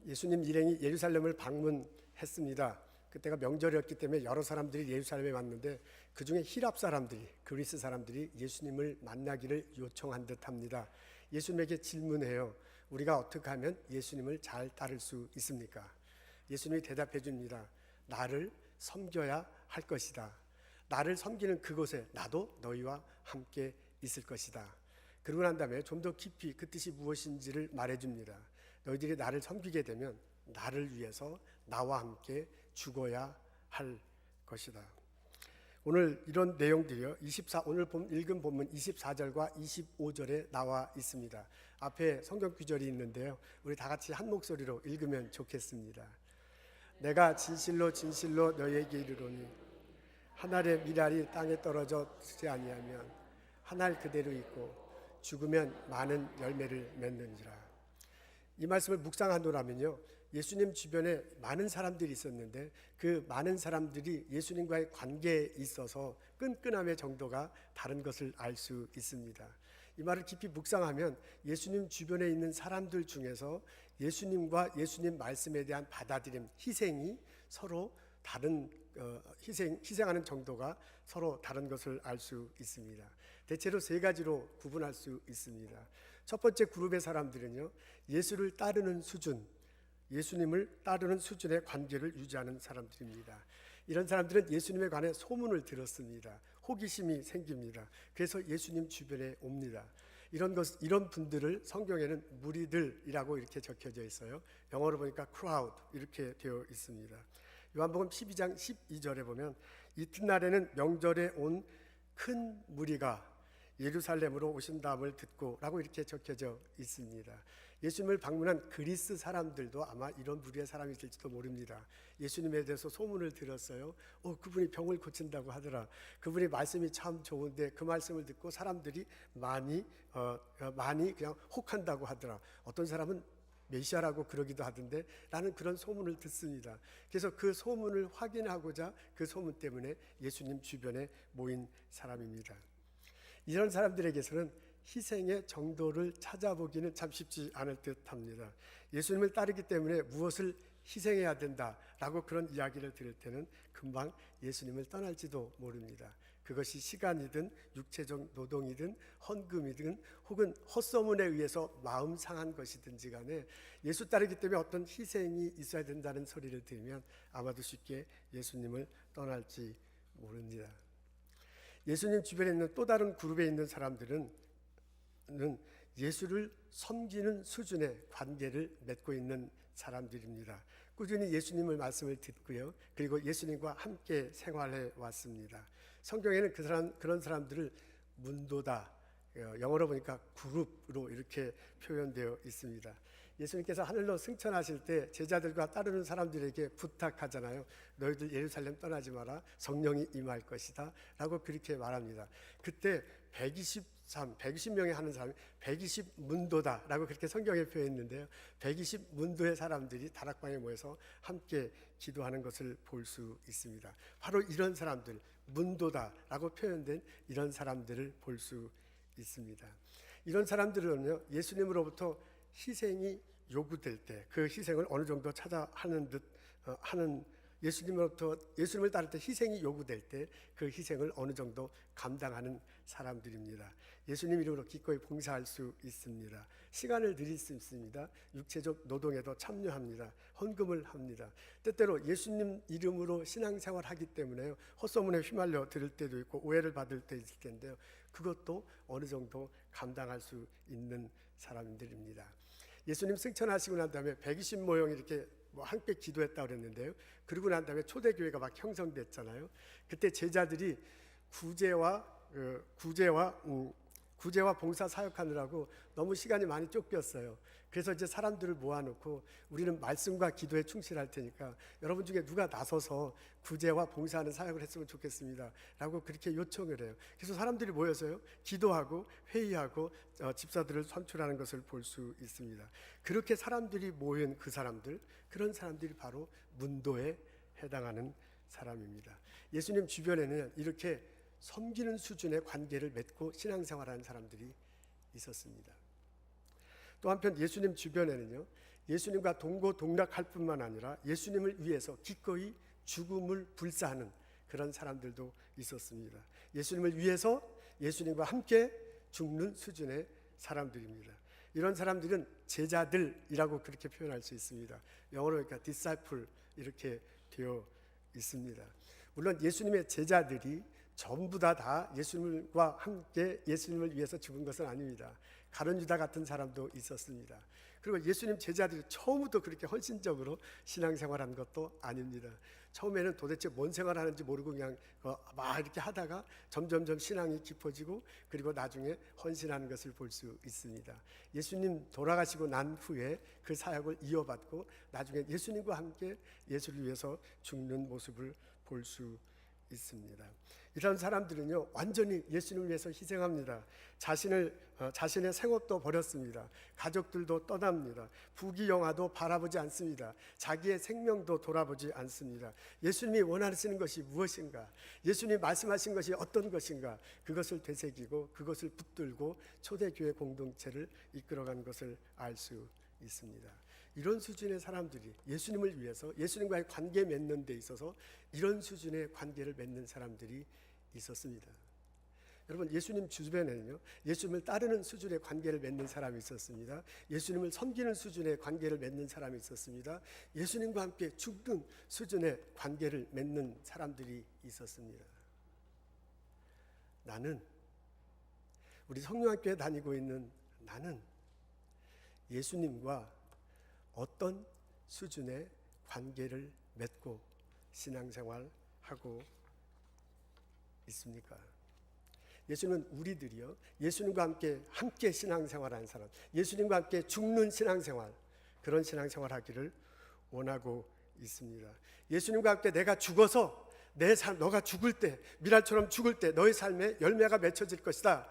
예수님 일행이 예루살렘을 방문했습니다. 그때가 명절이었기 때문에 여러 사람들이 예루살렘에 왔는데 그 중에 히랍 사람들이, 그리스 사람들이 예수님을 만나기를 요청한 듯합니다. 예수님에게 질문해요. 우리가 어떻게 하면 예수님을 잘 따를 수 있습니까? 예수님이 대답해 줍니다. 나를 섬겨야 할 것이다. 나를 섬기는 그곳에 나도 너희와 함께 있을 것이다. 그러고 난 다음에 좀 더 깊이 그 뜻이 무엇인지를 말해줍니다. 너희들이 나를 섬기게 되면 나를 위해서 나와 함께 죽어야 할 것이다. 오늘 이런 내용들이요, 오늘 읽은 본문 24절과 25절에 나와 있습니다. 앞에 성경 구절이 있는데요, 우리 다 같이 한 목소리로 읽으면 좋겠습니다. 내가 진실로 진실로 너희에게 이르노니 한 알의 밀알이 땅에 떨어지지 아니하면 한 알 그대로 있고 죽으면 많은 열매를 맺느니라. 이 말씀을 묵상하노라면요, 예수님 주변에 많은 사람들이 있었는데 그 많은 사람들이 예수님과의 관계에 있어서 끈끈함의 정도가 다른 것을 알 수 있습니다. 이 말을 깊이 묵상하면 예수님 주변에 있는 사람들 중에서 예수님과 예수님 말씀에 대한 받아들임, 희생이 서로 다른 희생하는 정도가 서로 다른 것을 알 수 있습니다. 대체로 세 가지로 구분할 수 있습니다. 첫 번째 그룹의 사람들은요, 예수를 따르는 수준, 예수님을 따르는 수준의 관계를 유지하는 사람들입니다. 이런 사람들은 예수님에 관해 소문을 들었습니다. 호기심이 생깁니다. 그래서 예수님 주변에 옵니다. 이런 분들을 성경에는 무리들이라고 이렇게 적혀져 있어요. 영어로 보니까 crowd 이렇게 되어 있습니다. 요한복음 12장 12절에 보면 이튿날에는 명절에 온 큰 무리가 예루살렘으로 오신다음을 듣고 라고 이렇게 적혀져 있습니다. 예수님을 방문한 그리스 사람들도 아마 이런 무리의 사람이실지도 모릅니다. 예수님에 대해서 소문을 들었어요. 그분이 병을 고친다고 하더라. 그분이 말씀이 참 좋은데 그 말씀을 듣고 사람들이 많이 그냥 혹한다고 하더라. 어떤 사람은 메시아라고 그러기도 하던데 라는 그런 소문을 듣습니다. 그래서 그 소문을 확인하고자 그 소문 때문에 예수님 주변에 모인 사람입니다. 이런 사람들에게서는 희생의 정도를 찾아보기는 참 쉽지 않을 듯합니다. 예수님을 따르기 때문에 무엇을 희생해야 된다라고 그런 이야기를 들을 때는 금방 예수님을 떠날지도 모릅니다. 그것이 시간이든 육체적 노동이든 헌금이든 혹은 헛소문에 의해서 마음 상한 것이든지 간에 예수 따르기 때문에 어떤 희생이 있어야 된다는 소리를 들으면 아마도 쉽게 예수님을 떠날지 모릅니다. 예수님 주변에 있는 또 다른 그룹에 있는 사람들은 예수를 섬기는 수준의 관계를 맺고 있는 사람들입니다. 꾸준히 예수님의 말씀을 듣고요, 그리고 예수님과 함께 생활해 왔습니다. 성경에는 그런 사람들을 문도다, 영어로 보니까 그룹으로 이렇게 표현되어 있습니다. 예수님께서 하늘로 승천하실 때 제자들과 따르는 사람들에게 부탁하잖아요. 너희들 예루살렘 떠나지 마라. 성령이 임할 것이다 라고 그렇게 말합니다. 그때 120명에 하는 사람이 120문도다 라고 그렇게 성경에 표현했는데요, 120문도의 사람들이 다락방에 모여서 함께 기도하는 것을 볼 수 있습니다. 바로 이런 사람들, 문도다 라고 표현된 이런 사람들을 볼 수 있습니다. 이런 사람들은요, 예수님으로부터 희생이 요구될 때 그 희생을 어느 정도 하는 예수님을 따를 때 희생이 요구될 때 그 희생을 어느 정도 감당하는 사람들입니다. 예수님 이름으로 기꺼이 봉사할 수 있습니다. 시간을 드릴 수 있습니다. 육체적 노동에도 참여합니다. 헌금을 합니다. 때때로 예수님 이름으로 신앙생활 하기 때문에 헛소문에 휘말려 들을 때도 있고 오해를 받을 때 있을 텐데요, 그것도 어느 정도 감당할 수 있는 사람들입니다. 예수님 승천하시고 난 다음에 120모형이 이렇게 함께 기도했다고 그랬는데요, 그러고 난 다음에 초대교회가 막 형성됐잖아요. 그때 제자들이 구제와 봉사 사역하느라고 너무 시간이 많이 쫓겼어요. 그래서 이제 사람들을 모아놓고 우리는 말씀과 기도에 충실할 테니까 여러분 중에 누가 나서서 구제와 봉사하는 사역을 했으면 좋겠습니다 라고 그렇게 요청을 해요. 그래서 사람들이 모여서요, 기도하고 회의하고 집사들을 선출하는 것을 볼 수 있습니다. 그렇게 사람들이 모인 그런 사람들이 바로 문도에 해당하는 사람입니다. 예수님 주변에는 이렇게 섬기는 수준의 관계를 맺고 신앙생활하는 사람들이 있었습니다. 또 한편 예수님 주변에는요, 예수님과 동고동락할 뿐만 아니라 예수님을 위해서 기꺼이 죽음을 불사하는 그런 사람들도 있었습니다. 예수님을 위해서 예수님과 함께 죽는 수준의 사람들입니다. 이런 사람들은 제자들이라고 그렇게 표현할 수 있습니다. 영어로 그러니까 disciple 이렇게 되어 있습니다. 물론 예수님의 제자들이 전부 다 예수님과 함께 예수님을 위해서 죽은 것은 아닙니다. 가룟 유다 같은 사람도 있었습니다. 그리고 예수님 제자들이 처음부터 그렇게 헌신적으로 신앙생활한 것도 아닙니다. 처음에는 도대체 뭔 생활하는지 모르고 그냥 막 이렇게 하다가 점점점 신앙이 깊어지고 그리고 나중에 헌신하는 것을 볼 수 있습니다. 예수님 돌아가시고 난 후에 그 사역을 이어받고 나중에 예수님과 함께 예수를 위해서 죽는 모습을 볼 수 있습니다. 이런 사람들은요, 완전히 예수님을 위해서 희생합니다. 자신의 생업도 버렸습니다. 가족들도 떠납니다. 부귀영화도 바라보지 않습니다. 자기의 생명도 돌아보지 않습니다. 예수님이 원하시는 것이 무엇인가? 예수님이 말씀하신 것이 어떤 것인가? 그것을 되새기고 그것을 붙들고 초대교회 공동체를 이끌어간 것을 알 수 있습니다. 이런 수준의 사람들이 예수님을 위해서 예수님과의 관계 맺는 데 있어서 이런 수준의 관계를 맺는 사람들이 있었습니다. 여러분, 예수님 주변에는요, 예수님을 따르는 수준의 관계를 맺는 사람이 있었습니다. 예수님을 섬기는 수준의 관계를 맺는 사람이 있었습니다. 예수님과 함께 죽는 수준의 관계를 맺는 사람들이 있었습니다. 나는, 우리 성령학교에 다니고 있는 나는 예수님과 어떤 수준의 관계를 맺고 신앙생활하고 있습니까? 예수님은 우리들이요, 예수님과 함께 신앙생활하는 사람, 예수님과 함께 죽는 신앙생활, 그런 신앙생활하기를 원하고 있습니다. 예수님과 함께 내가 죽어서 내 삶, 너가 죽을 때, 미랄처럼 죽을 때 너의 삶에 열매가 맺혀질 것이다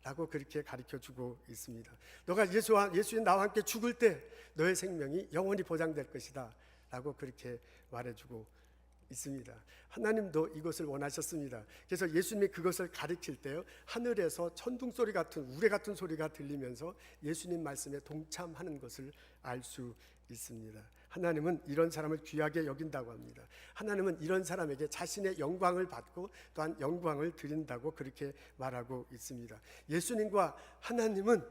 라고 그렇게 가르쳐주고 있습니다. 너가 예수님 나와 함께 죽을 때 너의 생명이 영원히 보장될 것이다 라고 그렇게 말해주고 있습니다. 하나님도 이것을 원하셨습니다. 그래서 예수님이 그것을 가르칠 때요, 하늘에서 천둥소리 같은 우레 같은 소리가 들리면서 예수님 말씀에 동참하는 것을 알 수 있습니다. 하나님은 이런 사람을 귀하게 여긴다고 합니다. 하나님은 이런 사람에게 자신의 영광을 받고 또한 영광을 드린다고 그렇게 말하고 있습니다. 예수님과 하나님은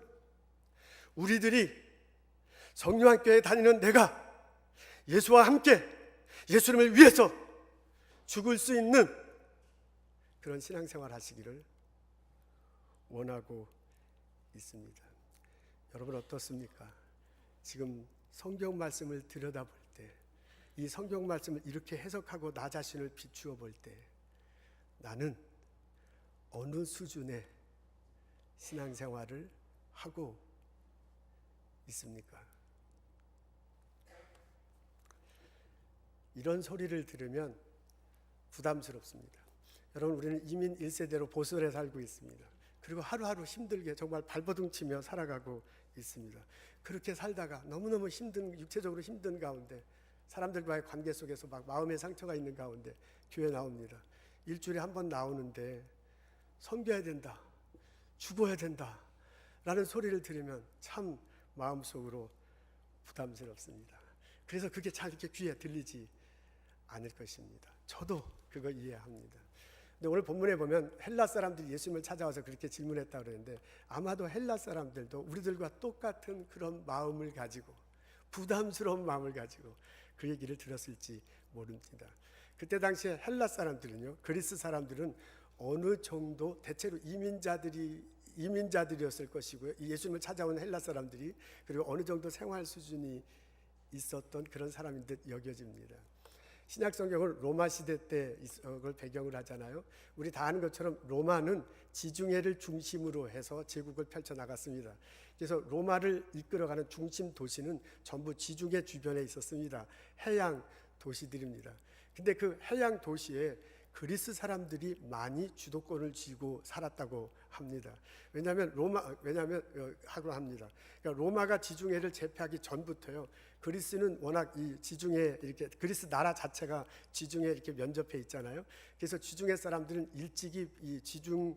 우리들이 성령학교에 다니는 내가 예수와 함께 예수님을 위해서 죽을 수 있는 그런 신앙생활 하시기를 원하고 있습니다. 여러분 어떻습니까? 지금 성경 말씀을 들여다볼 때, 이 성경 말씀을 이렇게 해석하고 나 자신을 비추어 볼 때 나는 어느 수준의 신앙생활을 하고 있습니까? 이런 소리를 들으면 부담스럽습니다. 여러분, 우리는 이민 1세대로 보솔에 살고 있습니다. 그리고 하루하루 힘들게 정말 발버둥 치며 살아가고 있습니다. 그렇게 살다가 너무너무 육체적으로 힘든 가운데 사람들과의 관계 속에서 막 마음의 상처가 있는 가운데 교회 나옵니다. 일주일에 한 번 나오는데 섬겨야 된다, 죽어야 된다 라는 소리를 들으면 참 마음속으로 부담스럽습니다. 그래서 그게 잘 이렇게 귀에 들리지 않을 것입니다. 저도 그거 이해합니다. 근데 오늘 본문에 보면 헬라 사람들이 예수님을 찾아와서 그렇게 질문했다고 그러는데 아마도 헬라 사람들도 우리들과 똑같은 그런 마음을 가지고 부담스러운 마음을 가지고 그 얘기를 들었을지 모릅니다. 그때 당시에 헬라 사람들은요, 그리스 사람들은 어느 정도 대체로 이민자들이었을 것이고요. 이 예수님을 찾아온 헬라 사람들이 그리고 어느 정도 생활 수준이 있었던 그런 사람인 듯 여겨집니다. 신약 성경을 로마 시대 때 그걸 배경을 하잖아요. 우리 다 아는 것처럼 로마는 지중해를 중심으로 해서 제국을 펼쳐 나갔습니다. 그래서 로마를 이끌어가는 중심 도시는 전부 지중해 주변에 있었습니다. 해양 도시들입니다. 근데 그 해양 도시에 그리스 사람들이 많이 주도권을 쥐고 살았다고 합니다. 왜냐하면 로마가 지중해를 제패하기 전부터요, 그리스는 워낙 이 지중해 이렇게 그리스 나라 자체가 지중해 이렇게 면접해 있잖아요. 그래서 지중해 사람들은 일찍이 이 지중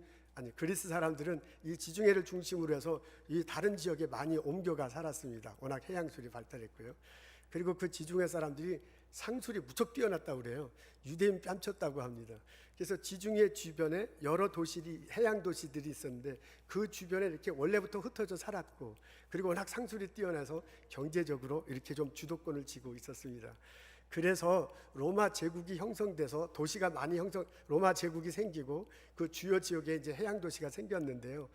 그리스 사람들은 이 지중해를 중심으로 해서 이 다른 지역에 많이 옮겨가 살았습니다. 워낙 해양술이 발달했고요. 그리고 그 지중해 사람들이 상술이 무척 뛰어났다고 그래요. 유대인 뺨쳤다고 합니다. 그래서 지중해 주변에 여러 도시들이, 해양 도시들이 있었는데 그 주변에 이렇게 원래부터 흩어져 살았고, 그리고 워낙 상술이 뛰어나서 경제적으로 이렇게 좀 주도권을 쥐고 있었습니다. 그래서 로마 제국이 형성돼서 도시가 많이 로마 제국이 생기고 그 주요 지역에 이제 해양 도시가 생겼는데요.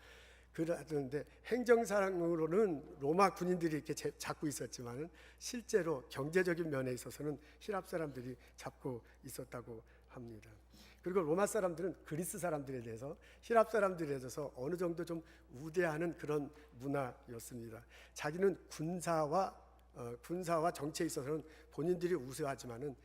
그런데 행정상으로는 로마 군인들이 이렇게 잡고 있었지만은 실제로 경제적인 면에 있어서는 히랍 사람들이 잡고 있었다고 합니다. 그리고 로마 사람들은 그리스 사람들에 대해서, 히랍 사람들에 대해서 어느 정도 좀 우대하는 그런 문화였습니다. 자기는 군사와 정치에 있어서는 본인들이 우수하지만은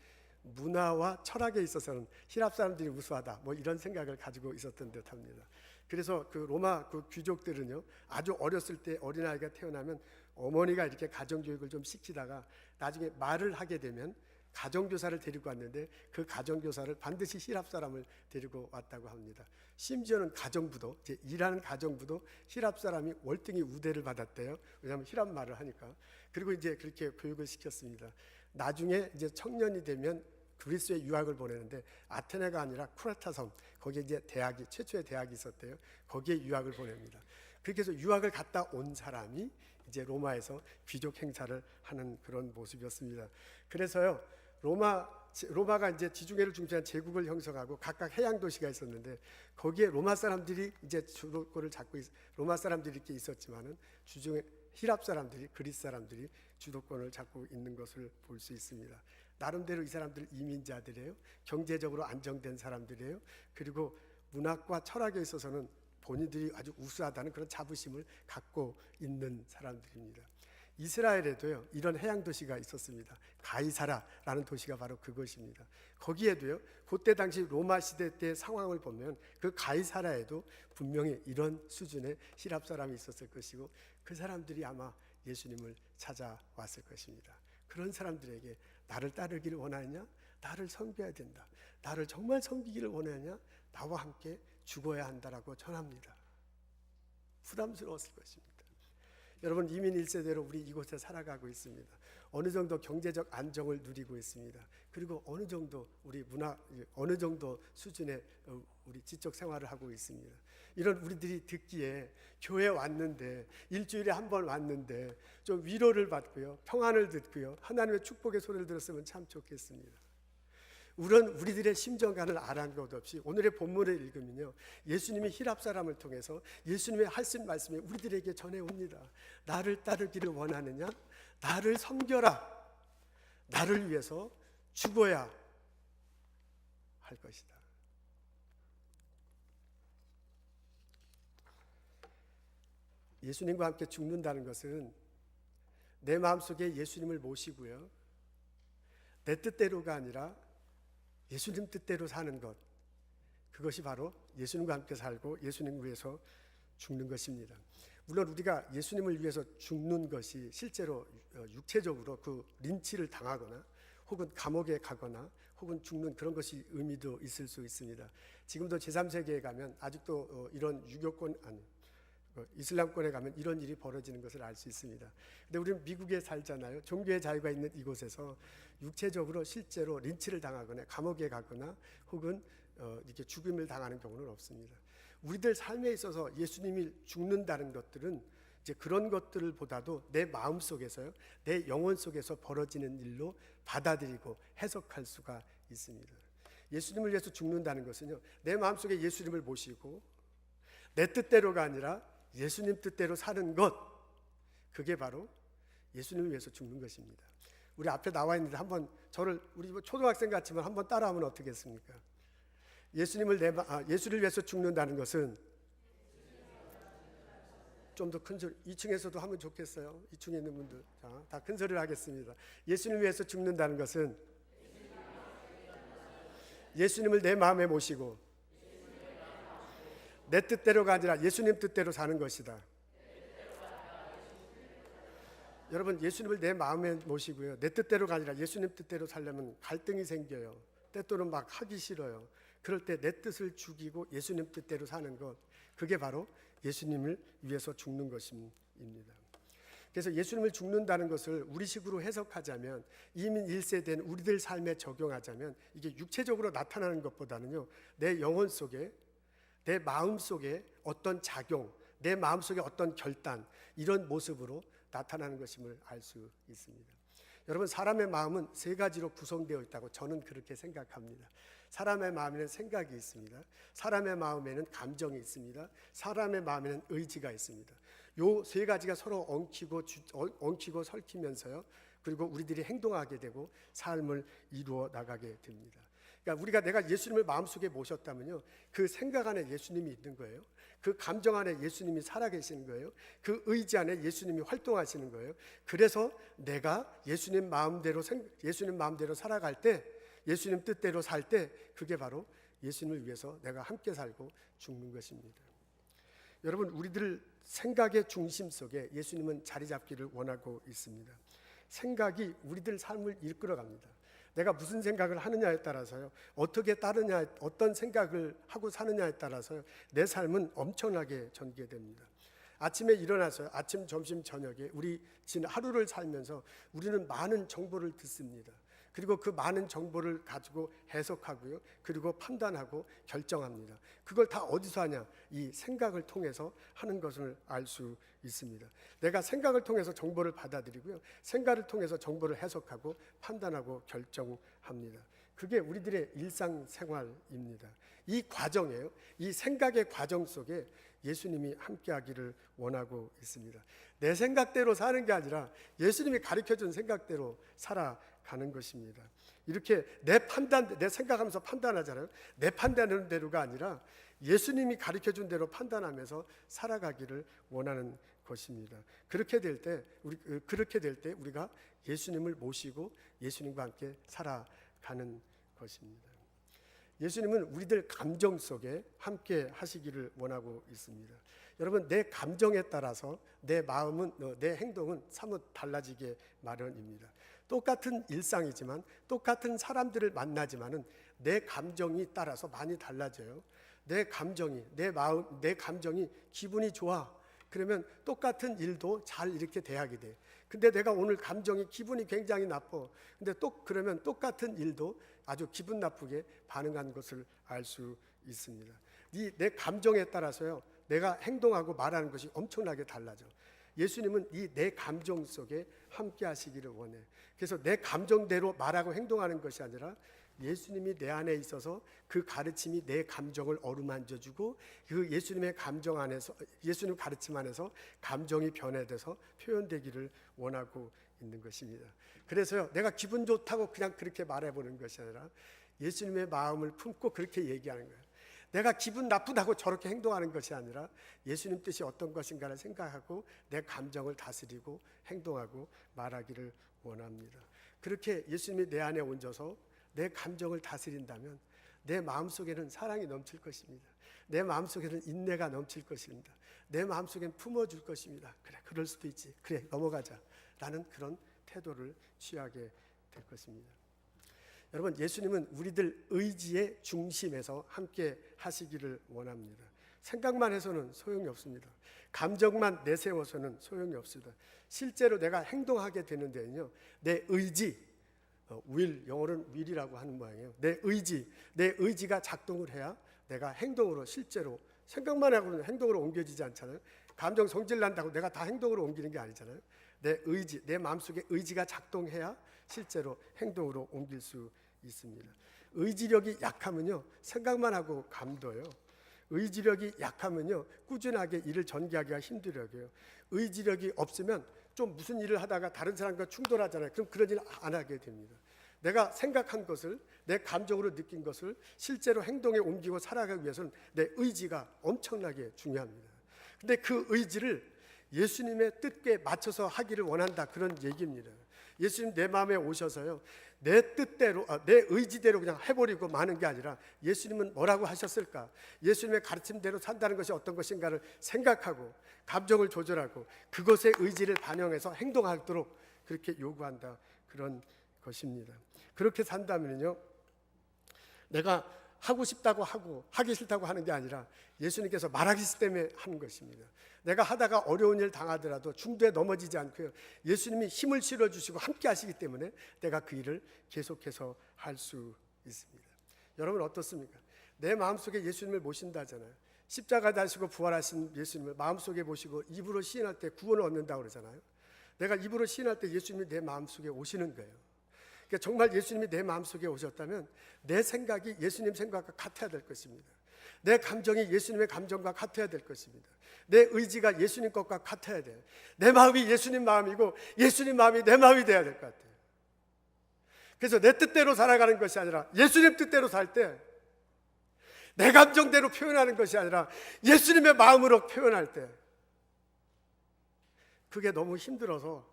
문화와 철학에 있어서는 히랍 사람들이 우수하다, 뭐 이런 생각을 가지고 있었던 듯합니다. 그래서 그 로마 그 귀족들은요, 아주 어렸을 때 어린아이가 태어나면 어머니가 이렇게 가정교육을 좀 시키다가 나중에 말을 하게 되면 가정교사를 데리고 왔는데 그 가정교사를 반드시 히랍 사람을 데리고 왔다고 합니다. 심지어는 가정부도, 이제 일하는 가정부도 히랍 사람이 월등히 우대를 받았대요. 왜냐하면 히랍 말을 하니까. 그리고 이제 그렇게 교육을 시켰습니다. 나중에 이제 청년이 되면 그리스에 유학을 보내는데 아테네가 아니라 쿠라타 섬, 거기에 이제 최초의 대학이 있었대요. 거기에 유학을 보냅니다. 그렇게 해서 유학을 갔다 온 사람이 이제 로마에서 귀족 행사를 하는 그런 모습이었습니다. 그래서요, 로마가 이제 지중해를 중심한 제국을 형성하고 각각 해양 도시가 있었는데 거기에 로마 사람들이 이제 주도권을 잡고 로마 사람들이 이렇게 있었지만은 주중에 히랍 사람들이, 그리스 사람들이 주도권을 잡고 있는 것을 볼 수 있습니다. 나름대로 이 사람들 이민자들이에요. 경제적으로 안정된 사람들이에요. 그리고 문학과 철학에 있어서는 본인들이 아주 우수하다는 그런 자부심을 갖고 있는 사람들입니다. 이스라엘에도요, 이런 해양 도시가 있었습니다. 가이사라라는 도시가 바로 그것입니다. 거기에도요, 그때 당시 로마 시대 때 상황을 보면 그 가이사라에도 분명히 이런 수준의 히랍 사람이 있었을 것이고 그 사람들이 아마 예수님을 찾아왔을 것입니다. 그런 사람들에게 나를 따르기를 원하느냐? 나를 섬겨야 된다. 나를 정말 섬기기를 원하느냐? 나와 함께 죽어야 한다라고 전합니다. 부담스러웠을 것입니다. 여러분, 이민 1세대로 우리 이곳에 살아가고 있습니다. 어느 정도 경제적 안정을 누리고 있습니다. 그리고 어느 정도 어느 정도 수준의 우리 지적 생활을 하고 있습니다. 이런 우리들이 듣기에 교회 왔는데, 일주일에 한 번 왔는데 좀 위로를 받고요, 평안을 듣고요, 하나님의 축복의 소리를 들었으면 참 좋겠습니다. 우리들의 심정관을 알아낸 것 없이 오늘의 본문을 읽으면요, 예수님이 히랍 사람을 통해서 예수님의 하신 말씀이 우리들에게 전해옵니다. 나를 따르기를 원하느냐? 나를 섬겨라. 나를 위해서 죽어야 할 것이다. 예수님과 함께 죽는다는 것은 내 마음속에 예수님을 모시고요, 내 뜻대로가 아니라 예수님 뜻대로 사는 것, 그것이 바로 예수님과 함께 살고 예수님 위해서 죽는 것입니다. 물론 우리가 예수님을 위해서 죽는 것이 실제로 육체적으로 그 린치를 당하거나 혹은 감옥에 가거나 혹은 죽는 그런 것이 의미도 있을 수 있습니다. 지금도 제3세계에 가면 아직도 이런 이슬람권에 가면 이런 일이 벌어지는 것을 알 수 있습니다. 근데 우리는 미국에 살잖아요. 종교의 자유가 있는 이곳에서 육체적으로 실제로 린치를 당하거나 감옥에 가거나 혹은 이렇게 죽임을 당하는 경우는 없습니다. 우리들 삶에 있어서 예수님이 죽는다는 것들은 이제 그런 것들을 보다도 내 마음 속에서요, 내 영혼 속에서 벌어지는 일로 받아들이고 해석할 수가 있습니다. 예수님을 위해서 죽는다는 것은요, 내 마음 속에 예수님을 모시고 내 뜻대로가 아니라 예수님 뜻대로 사는 것, 그게 바로 예수님을 위해서 죽는 것입니다. 우리 앞에 나와 있는데 한번 우리 초등학생 같지만 한번 따라하면 어떻겠습니까? 예수를 위해서 죽는다는 것은, 좀 더 큰 소리, 2층에서도 하면 좋겠어요. 2층에 있는 분들, 다 큰 소리를 하겠습니다. 예수님을 위해서 죽는다는 것은 예수님을 내 마음에 모시고 내 뜻대로가 아니라 예수님 뜻대로 사는 것이다. 여러분, 예수님을 내 마음에 모시고요, 내 뜻대로가 아니라 예수님 뜻대로 살려면 갈등이 생겨요. 때또는 막 하기 싫어요. 그럴 때 내 뜻을 죽이고 예수님 뜻대로 사는 것, 그게 바로 예수님을 위해서 죽는 것입니다. 그래서 예수님을 죽는다는 것을 우리식으로 해석하자면, 이미 1세된 우리들 삶에 적용하자면, 이게 육체적으로 나타나는 것보다는요, 내 영혼 속에, 내 마음 속에 어떤 작용, 내 마음 속에 어떤 결단, 이런 모습으로 나타나는 것임을 알 수 있습니다. 여러분, 사람의 마음은 세 가지로 구성되어 있다고 저는 그렇게 생각합니다. 사람의 마음에는 생각이 있습니다. 사람의 마음에는 감정이 있습니다. 사람의 마음에는 의지가 있습니다. 요 세 가지가 서로 엉키고 설키면서요, 그리고 우리들이 행동하게 되고 삶을 이루어 나가게 됩니다. 그러니까 내가 예수님을 마음속에 모셨다면요, 그 생각 안에 예수님이 있는 거예요. 그 감정 안에 예수님이 살아계시는 거예요. 그 의지 안에 예수님이 활동하시는 거예요. 그래서 내가 예수님 마음대로 살아갈 때, 예수님 뜻대로 살 때, 그게 바로 예수님을 위해서 내가 함께 살고 죽는 것입니다. 여러분, 우리들 생각의 중심 속에 예수님은 자리 잡기를 원하고 있습니다. 생각이 우리들 삶을 이끌어갑니다. 내가 무슨 생각을 하느냐에 따라서요, 어떻게 따르냐, 어떤 생각을 하고 사느냐에 따라서요, 내 삶은 엄청나게 전개됩니다. 아침에 일어나서 아침, 점심, 저녁에 우리 지난 하루를 살면서 우리는 많은 정보를 듣습니다. 그리고 그 많은 정보를 가지고 해석하고요, 그리고 판단하고 결정합니다. 그걸 다 어디서 하냐? 이 생각을 통해서 하는 것을 알 수 있습니다. 내가 생각을 통해서 정보를 받아들이고요, 생각을 통해서 정보를 해석하고 판단하고 결정합니다. 그게 우리들의 일상생활입니다. 이 과정이에요. 이 생각의 과정 속에 예수님이 함께하기를 원하고 있습니다. 내 생각대로 사는 게 아니라 예수님이 가르쳐준 생각대로 살아가는 것입니다. 이렇게 내 생각하면서 판단하잖아요. 내 판단하는 대로가 아니라 예수님이 가르쳐준 대로 판단하면서 살아가기를 원하는 것입니다. 그렇게 될 때 우리가 예수님을 모시고 예수님과 함께 살아가는 것입니다. 예수님은 우리들 감정 속에 함께 하시기를 원하고 있습니다. 여러분, 내 감정에 따라서 내 마음은, 내 행동은 사뭇 달라지게 마련입니다. 똑같은 일상이지만, 똑같은 사람들을 만나지만은 내 감정이 따라서 많이 달라져요. 내 감정이, 내 마음, 내 감정이 기분이 좋아, 그러면 똑같은 일도 잘 이렇게 대하게 돼. 근데 내가 오늘 감정이, 기분이 굉장히 나빠, 근데 그러면 똑같은 일도 아주 기분 나쁘게 반응한 것을 알 수 있습니다. 내 감정에 따라서요, 내가 행동하고 말하는 것이 엄청나게 달라져. 예수님은 이 내 감정 속에 함께 하시기를 원해. 그래서 내 감정대로 말하고 행동하는 것이 아니라 예수님이 내 안에 있어서 그 가르침이 내 감정을 어루만져주고, 그 예수님의 감정 안에서, 예수님 가르침 안에서 감정이 변해돼서 표현되기를 원하고 있는 것입니다. 그래서요, 내가 기분 좋다고 그냥 그렇게 말해보는 것이 아니라 예수님의 마음을 품고 그렇게 얘기하는 거예요. 내가 기분 나쁘다고 저렇게 행동하는 것이 아니라 예수님 뜻이 어떤 것인가를 생각하고 내 감정을 다스리고 행동하고 말하기를 원합니다. 그렇게 예수님이 내 안에 얹어서 내 감정을 다스린다면 내 마음속에는 사랑이 넘칠 것입니다. 내 마음속에는 인내가 넘칠 것입니다. 내 마음속에는 품어줄 것입니다. 그래, 그럴 수도 있지. 그래, 넘어가자 라는 그런 태도를 취하게 될 것입니다. 여러분, 예수님은 우리들 의지의 중심에서 함께 하시기를 원합니다. 생각만 해서는 소용이 없습니다. 감정만 내세워서는 소용이 없습니다. 실제로 내가 행동하게 되는 데는요, 내 의지, 영어로는 will이라고 하는 모양이에요. 내 의지가 작동을 해야 내가 행동으로, 실제로 생각만 하고는 행동으로 옮겨지지 않잖아요. 감정 성질 난다고 내가 다 행동으로 옮기는 게 아니잖아요. 내 마음속에 의지가 작동해야 실제로 행동으로 옮길 수 있습니다. 의지력이 약하면요, 생각만 하고 감도요. 의지력이 약하면요, 꾸준하게 일을 전개하기가 힘들어요. 의지력이 없으면 좀 무슨 일을 하다가 다른 사람과 충돌하잖아요. 그럼 그런 일 안 하게 됩니다. 내가 생각한 것을, 내 감정으로 느낀 것을 실제로 행동에 옮기고 살아가기 위해서는 내 의지가 엄청나게 중요합니다. 근데 그 의지를 예수님의 뜻에 맞춰서 하기를 원한다, 그런 얘기입니다. 예수님 내 마음에 오셔서요, 내 뜻대로, 내 의지대로 그냥 해버리고 마는 게 아니라 예수님은 뭐라고 하셨을까, 예수님의 가르침대로 산다는 것이 어떤 것인가를 생각하고 감정을 조절하고 그것의 의지를 반영해서 행동하도록 그렇게 요구한다, 그런 것입니다. 그렇게 산다면요, 내가 하고 싶다고 하고 하기 싫다고 하는 게 아니라 예수님께서 말하기 때문에 하는 것입니다. 내가 하다가 어려운 일 당하더라도 중도에 넘어지지 않고요, 예수님이 힘을 실어주시고 함께 하시기 때문에 내가 그 일을 계속해서 할 수 있습니다. 여러분 어떻습니까? 내 마음속에 예수님을 모신다 하잖아요. 십자가 다시고 부활하신 예수님을 마음속에 모시고 입으로 시인할 때 구원을 얻는다고 그러잖아요. 내가 입으로 시인할 때 예수님이 내 마음속에 오시는 거예요. 그러니까 정말 예수님이 내 마음속에 오셨다면 내 생각이 예수님 생각과 같아야 될 것입니다. 내 감정이 예수님의 감정과 같아야 될 것입니다. 내 의지가 예수님 것과 같아야 돼요. 내 마음이 예수님 마음이고 예수님 마음이 내 마음이 돼야 될 것 같아요. 그래서 내 뜻대로 살아가는 것이 아니라 예수님 뜻대로 살 때, 내 감정대로 표현하는 것이 아니라 예수님의 마음으로 표현할 때, 그게 너무 힘들어서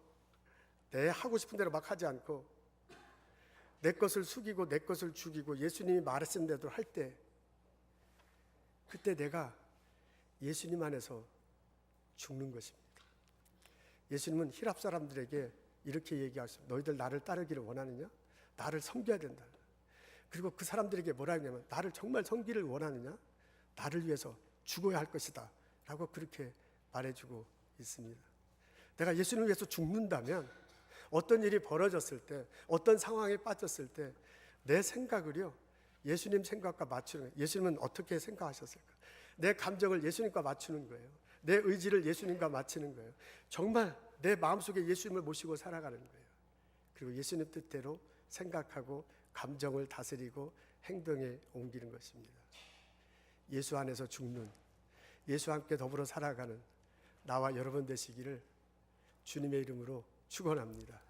내 하고 싶은 대로 막 하지 않고 내 것을 숙이고 내 것을 죽이고 예수님이 말하신 대로 할 때, 그때 내가 예수님 안에서 죽는 것입니다. 예수님은 히랍 사람들에게 이렇게 얘기하셨습니다. 너희들 나를 따르기를 원하느냐? 나를 섬겨야 된다. 그리고 그 사람들에게 뭐라 했냐면, 나를 정말 섬기를 원하느냐? 나를 위해서 죽어야 할 것이다 라고 그렇게 말해주고 있습니다. 내가 예수님을 위해서 죽는다면 어떤 일이 벌어졌을 때, 어떤 상황에 빠졌을 때 내 생각을요 예수님 생각과 맞추는 거예요. 예수님은 어떻게 생각하셨을까? 내 감정을 예수님과 맞추는 거예요. 내 의지를 예수님과 맞추는 거예요. 정말 내 마음속에 예수님을 모시고 살아가는 거예요. 그리고 예수님 뜻대로 생각하고 감정을 다스리고 행동에 옮기는 것입니다. 예수 안에서 죽는, 예수와 함께 더불어 살아가는 나와 여러분 되시기를 주님의 이름으로 축원합니다.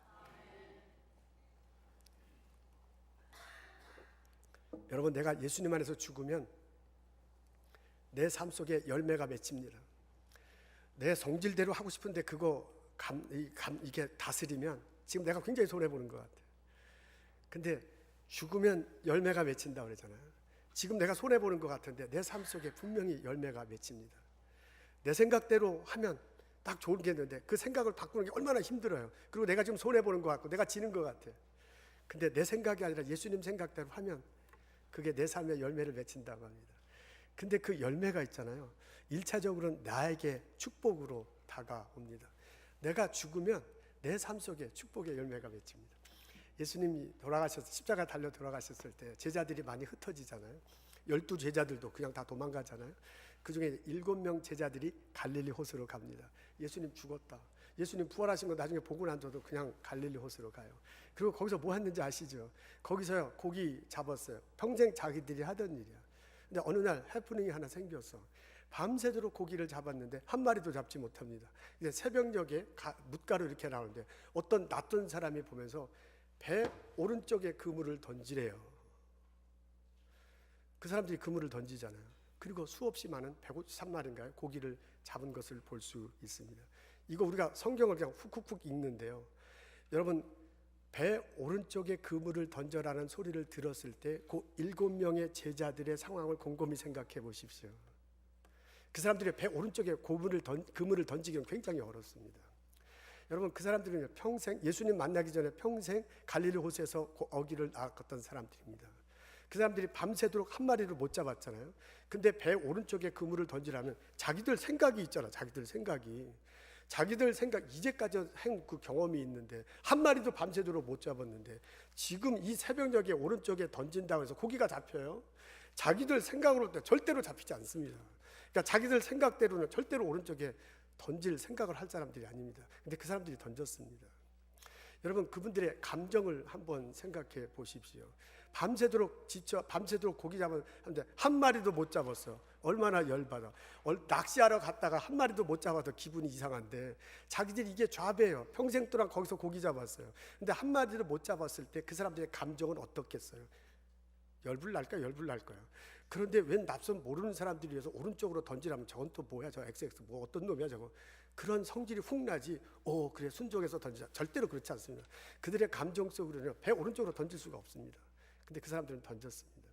여러분, 내가 예수님 안에서 죽으면 내 삶 속에 열매가 맺힙니다. 내 성질대로 하고 싶은데 이게 다스리면 지금 내가 굉장히 손해보는 것 같아요. 근데 죽으면 열매가 맺힌다고 그러잖아요. 지금 내가 손해보는 것 같은데 내 삶 속에 분명히 열매가 맺힙니다. 내 생각대로 하면 딱 좋은 게 있는데 그 생각을 바꾸는 게 얼마나 힘들어요. 그리고 내가 지금 손해보는 것 같고 내가 지는 것 같아요. 근데 내 생각이 아니라 예수님 생각대로 하면 그게 내 삶의 열매를 맺힌다고 합니다. 근데 그 열매가 있잖아요. 1차적으로는 나에게 축복으로 다가옵니다. 내가 죽으면 내 삶 속에 축복의 열매가 맺힙니다. 예수님이 십자가 달려 돌아가셨을 때 제자들이 많이 흩어지잖아요. 12 제자들도 그냥 다 도망가잖아요. 그 중에 7명 제자들이 갈릴리 호수로 갑니다. 예수님 죽었다, 예수님 부활하신 거 나중에 보고 난 저도 그냥 갈릴리 호수로 가요. 그리고 거기서 뭐 했는지 아시죠? 거기서요 고기 잡았어요. 평생 자기들이 하던 일이야. 근데 어느 날 해프닝이 하나 생겼어. 밤새도록 고기를 잡았는데 한 마리도 잡지 못합니다. 이제 새벽녘에 뭇가루 이렇게 나오는데 어떤 낯선 사람이 보면서 배 오른쪽에 그물을 던지래요. 그 사람들이 그물을 던지잖아요. 그리고 수없이 많은 153마리인가요? 고기를 잡은 것을 볼 수 있습니다. 이거 우리가 성경을 그냥 훅훅훅 읽는데요. 여러분, 배 오른쪽에 그물을 던져라는 소리를 들었을 때 그 7명의 제자들의 상황을 곰곰이 생각해 보십시오. 그 사람들이 배 오른쪽에 그물을 던지기는 굉장히 어렵습니다. 여러분, 그 사람들은 평생 예수님 만나기 전에 평생 갈릴리 호수에서 어기를 낚았던 사람들입니다. 그 사람들이 밤새도록 한 마리를 못 잡았잖아요. 근데 배 오른쪽에 그물을 던지라면 자기들 생각이 있잖아. 자기들 생각 이제까지 한 그 경험이 있는데 한 마리도 밤새도록 못 잡았는데 지금 이 새벽녘에 오른쪽에 던진다고 해서 고기가 잡혀요? 자기들 생각으로 절대로 잡히지 않습니다. 그러니까 자기들 생각대로는 절대로 오른쪽에 던질 생각을 할 사람들이 아닙니다. 근데 그 사람들이 던졌습니다. 여러분, 그분들의 감정을 한번 생각해 보십시오. 밤새도록 고기 잡았는데 한 마리도 못 잡았어. 얼마나 열받아. 낚시하러 갔다가 한 마리도 못 잡아서 기분이 이상한데 자기들이 이게 좌배예요. 평생 동안 거기서 고기 잡았어요. 근데 한 마리도 못 잡았을 때 그 사람들의 감정은 어떻겠어요? 열불 날 거야. 그런데 웬 낯선 모르는 사람들이 위해서 오른쪽으로 던지라면 저건 또 뭐야, 저 XX 뭐 어떤 놈이야 저거. 그런 성질이 훅 나지. 그래 순종해서 던지자. 절대로 그렇지 않습니다. 그들의 감정 속으로는 배 오른쪽으로 던질 수가 없습니다. 근데 그 사람들은 던졌습니다.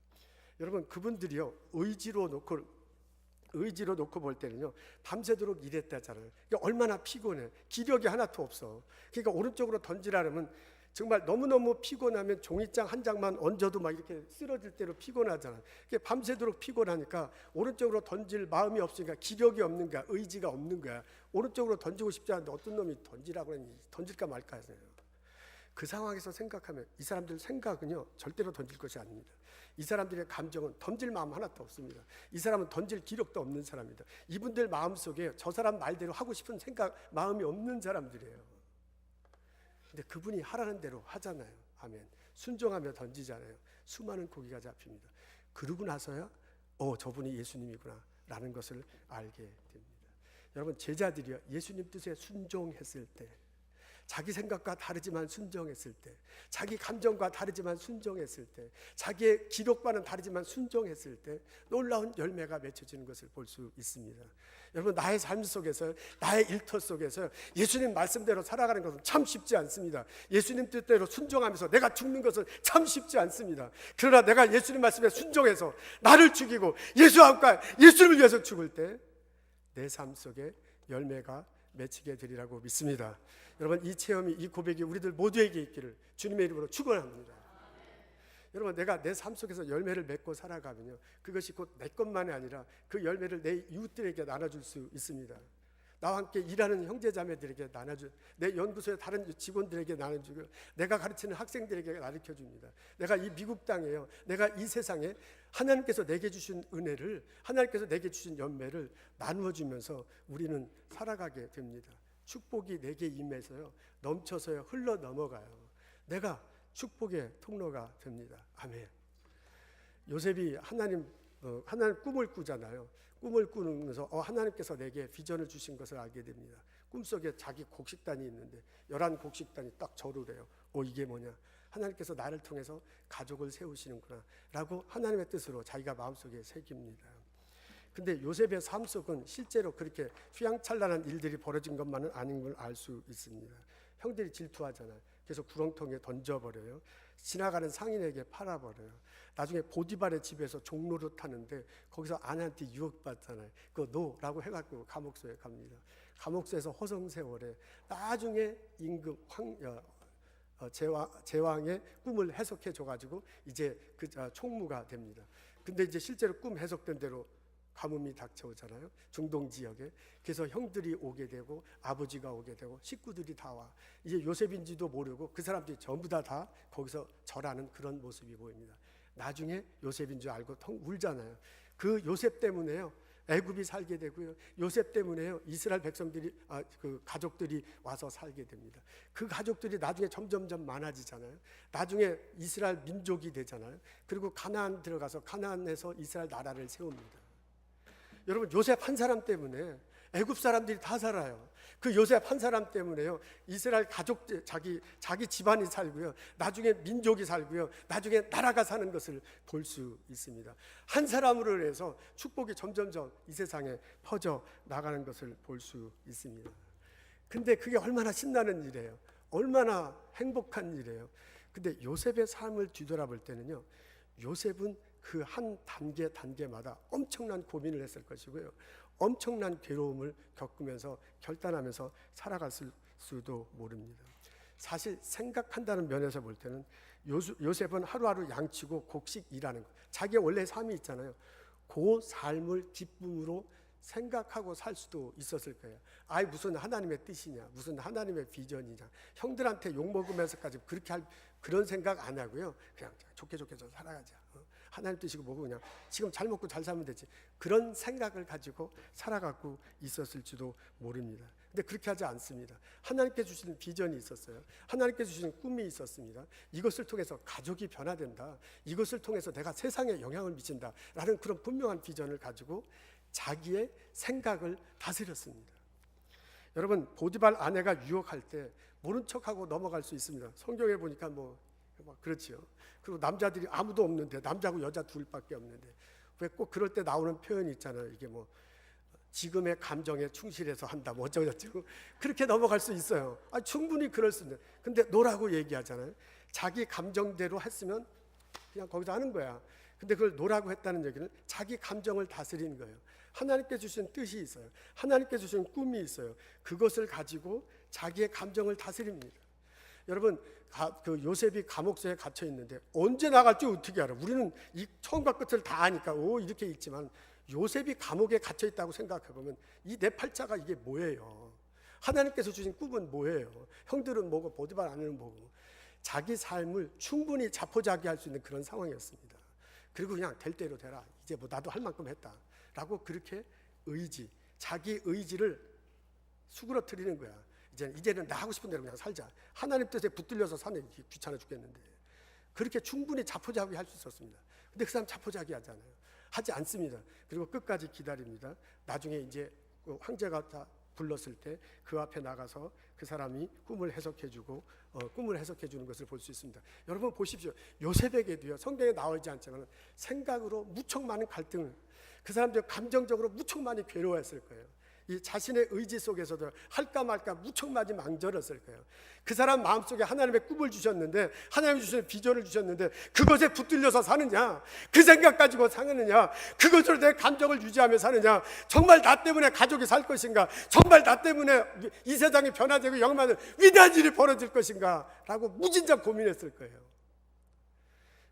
여러분, 그분들이요 의지로 놓고 볼 때는요 밤새도록 일했다잖아요. 그러니까 얼마나 피곤해. 기력이 하나도 없어. 그러니까 오른쪽으로 던지라면 정말 너무너무 피곤하면 종이장 한 장만 얹어도 막 이렇게 쓰러질 대로 피곤하잖아요. 밤새도록 피곤하니까 오른쪽으로 던질 마음이 없으니까 기력이 없는 거야. 의지가 없는 거야. 오른쪽으로 던지고 싶지 않은데 어떤 놈이 던지라고 하니 던질까 말까 해서요. 그 상황에서 생각하면 이 사람들 생각은요 절대로 던질 것이 아닙니다. 이 사람들의 감정은 던질 마음 하나도 없습니다. 이 사람은 던질 기력도 없는 사람입니다. 이분들 마음속에 저 사람 말대로 하고 싶은 생각, 마음이 없는 사람들이에요. 근데 그분이 하라는 대로 하잖아요. 아멘. 순종하며 던지잖아요. 수많은 고기가 잡힙니다. 그러고 나서야 저분이 예수님이구나 라는 것을 알게 됩니다. 여러분, 제자들이요 예수님 뜻에 순종했을 때, 자기 생각과 다르지만 순종했을 때, 자기 감정과 다르지만 순종했을 때, 자기의 기록과는 다르지만 순종했을 때 놀라운 열매가 맺혀지는 것을 볼 수 있습니다. 여러분, 나의 삶 속에서, 나의 일터 속에서 예수님 말씀대로 살아가는 것은 참 쉽지 않습니다. 예수님 뜻대로 순종하면서 내가 죽는 것은 참 쉽지 않습니다. 그러나 내가 예수님 말씀에 순종해서 나를 죽이고 예수님을 위해서 죽을 때 내 삶 속에 열매가 맺히게 되리라고 믿습니다. 여러분, 이 체험이, 이 고백이 우리들 모두에게 있기를 주님의 이름으로 축원합니다. 여러분, 내가 내 삶 속에서 열매를 맺고 살아가면요 그것이 곧 내 것만이 아니라 그 열매를 내 이웃들에게 나눠줄 수 있습니다. 나와 함께 일하는 형제자매들에게 나눠줄, 내 연구소의 다른 직원들에게 나눠주고, 내가 가르치는 학생들에게 가르쳐줍니다. 내가 이 미국 땅에요, 내가 이 세상에 하나님께서 내게 주신 은혜를, 하나님께서 내게 주신 열매를 나누어주면서 우리는 살아가게 됩니다. 축복이 내게 임해서요 넘쳐서요 흘러 넘어가요. 내가 축복의 통로가 됩니다. 아멘. 요셉이 하나님 꿈을 꾸잖아요. 꿈을 꾸면서 하나님께서 내게 비전을 주신 것을 알게 됩니다. 꿈속에 자기 곡식단이 있는데 11곡식단이 딱 절을 해요. 이게 뭐냐? 하나님께서 나를 통해서 가족을 세우시는구나 라고 하나님의 뜻으로 자기가 마음속에 새깁니다. 근데 요셉의 삶 속은 실제로 그렇게 휘황찬란한 일들이 벌어진 것만은 아닌 걸 알 수 있습니다. 형들이 질투하잖아요. 그래서 구렁텅이에 던져버려요. 지나가는 상인에게 팔아버려요. 나중에 보디발의 집에서 종로를 타는데 거기서 아내한테 유혹받잖아요. 그거 노라고 해갖고 감옥소에 갑니다. 감옥소에서 허송세월에 나중에 임금 제왕의 꿈을 해석해 줘가지고 이제 그 총무가 됩니다. 근데 이제 실제로 꿈 해석된 대로 가뭄이 닥쳐오잖아요. 중동 지역에. 그래서 형들이 오게 되고 아버지가 오게 되고 식구들이 다 와. 이제 요셉인지도 모르고 그 사람들이 전부 다 거기서 절하는 그런 모습이 보입니다. 나중에 요셉인 줄 알고 텅 울잖아요. 그 요셉 때문에요 애굽이 살게 되고요. 요셉 때문에요 이스라엘 백성들이 그 가족들이 와서 살게 됩니다. 그 가족들이 나중에 점점점 많아지잖아요. 나중에 이스라엘 민족이 되잖아요. 그리고 가나안 들어가서 가나안에서 이스라엘 나라를 세웁니다. 여러분, 요셉 한 사람 때문에 애굽 사람들이 다 살아요. 그 요셉 한 사람 때문에요 이스라엘 가족들, 자기 집안이 살고요, 나중에 민족이 살고요, 나중에 나라가 사는 것을 볼 수 있습니다. 한 사람으로 해서 축복이 점점점 이 세상에 퍼져 나가는 것을 볼 수 있습니다. 근데 그게 얼마나 신나는 일이에요. 얼마나 행복한 일이에요. 근데 요셉의 삶을 뒤돌아볼 때는요 요셉은 그 한 단계마다 엄청난 고민을 했을 것이고요, 엄청난 괴로움을 겪으면서 결단하면서 살아갔을 수도 모릅니다. 사실 생각한다는 면에서 볼 때는 요셉은 하루하루 양치고 곡식 일하는 것, 자기의 원래 삶이 있잖아요. 그 삶을 기쁨으로 생각하고 살 수도 있었을 거예요. 무슨 하나님의 뜻이냐, 무슨 하나님의 비전이냐, 형들한테 욕먹으면서까지 그렇게 할 그런 생각 안 하고요, 그냥 좋게 좀 살아가자, 하나님 뜻이고 뭐고 그냥 지금 잘 먹고 잘 살면 되지, 그런 생각을 가지고 살아가고 있었을지도 모릅니다. 근데 그렇게 하지 않습니다. 하나님께 주시는 비전이 있었어요. 하나님께 주시는 꿈이 있었습니다. 이것을 통해서 가족이 변화된다, 이것을 통해서 내가 세상에 영향을 미친다 라는 그런 분명한 비전을 가지고 자기의 생각을 다스렸습니다. 여러분, 보디발 아내가 유혹할 때 모른 척하고 넘어갈 수 있습니다. 성경에 보니까 그렇지요. 그리고 남자들이 아무도 없는데, 남자고 여자 둘밖에 없는데 왜 꼭 그럴 때 나오는 표현이 있잖아요. 이게 지금의 감정에 충실해서 한다, 어쩌고저쩌고 그렇게 넘어갈 수 있어요. 충분히 그럴 수 있는데, 근데 노라고 얘기하잖아요. 자기 감정대로 했으면 그냥 거기서 하는 거야. 근데 그걸 노라고 했다는 얘기는 자기 감정을 다스리는 거예요. 하나님께 주신 뜻이 있어요. 하나님께 주신 꿈이 있어요. 그것을 가지고 자기의 감정을 다스립니다. 여러분, 그 요셉이 감옥소에 갇혀 있는데 언제 나갈지 어떻게 알아? 우리는 이 처음과 끝을 다 아니까 이렇게 있지만, 요셉이 감옥에 갇혀 있다고 생각해 보면 이 내 팔자가 이게 뭐예요? 하나님께서 주신 꿈은 뭐예요? 형들은 뭐고 보디발 아내는 뭐고. 자기 삶을 충분히 자포자기할 수 있는 그런 상황이었습니다. 그리고 그냥 될 대로 되라, 이제 뭐 나도 할 만큼 했다 라고 그렇게 자기 의지를 수그러뜨리는 거야. 이제는 나 하고 싶은 대로 그냥 살자. 하나님 뜻에 붙들려서 사는 게 귀찮아 죽겠는데. 그렇게 충분히 자포자기 할 수 있었습니다. 근데 그 사람 자포자기 하잖아요. 하지 않습니다. 그리고 끝까지 기다립니다. 나중에 이제 황제가 다 불렀을 때 그 앞에 나가서 그 사람이 꿈을 해석해주고 꿈을 해석해주는 것을 볼 수 있습니다. 여러분 보십시오. 요셉에게도요, 성경에 나오지 않지만 생각으로 무척 많은 갈등을, 그 사람들 감정적으로 무척 많이 괴로워했을 거예요. 이 자신의 의지 속에서도 할까 말까 무척 많이 망설였을 거예요. 그 사람 마음속에 하나님의 꿈을 주셨는데, 하나님이 주신 비전을 주셨는데 그것에 붙들려서 사느냐, 그 생각 가지고 사느냐, 그것으로 내 감정을 유지하며 사느냐, 정말 나 때문에 가족이 살 것인가, 정말 나 때문에 이 세상이 변화되고 영원한 위대한 일이 벌어질 것인가 라고 무진장 고민했을 거예요.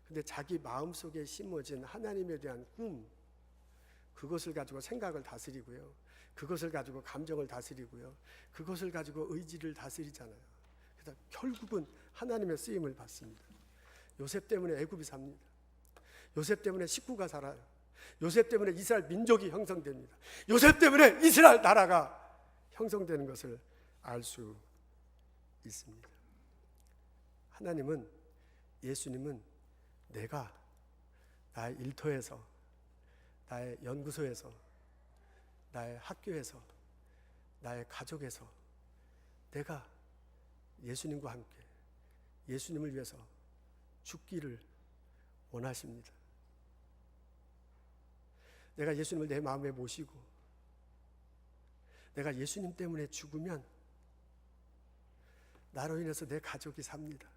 근데 자기 마음속에 심어진 하나님에 대한 꿈, 그것을 가지고 생각을 다스리고요, 그것을 가지고 감정을 다스리고요, 그것을 가지고 의지를 다스리잖아요. 그래서 결국은 하나님의 쓰임을 받습니다. 요셉 때문에 애굽이 삽니다. 요셉 때문에 식구가 살아요. 요셉 때문에 이스라엘 민족이 형성됩니다. 요셉 때문에 이스라엘 나라가 형성되는 것을 알 수 있습니다. 예수님은 내가 나의 일터에서, 나의 연구소에서, 나의 학교에서, 나의 가족에서 내가 예수님과 함께 예수님을 위해서 죽기를 원하십니다. 내가 예수님을 내 마음에 모시고 내가 예수님 때문에 죽으면 나로 인해서 내 가족이 삽니다.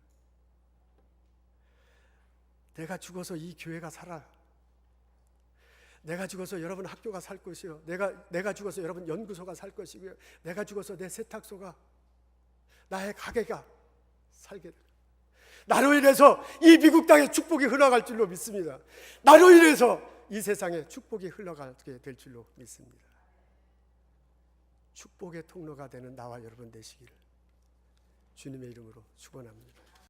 내가 죽어서 이 교회가 살아요. 내가 죽어서 여러분 학교가 살 것이요, 내가 죽어서 여러분 연구소가 살 것이고요, 내가 죽어서 내 세탁소가, 나의 가게가 살게 됩니다. 나로 인해서 이 미국 땅에 축복이 흘러갈 줄로 믿습니다. 나로 인해서 이 세상에 축복이 흘러가게 될 줄로 믿습니다. 축복의 통로가 되는 나와 여러분 되시기를 주님의 이름으로 축원합니다.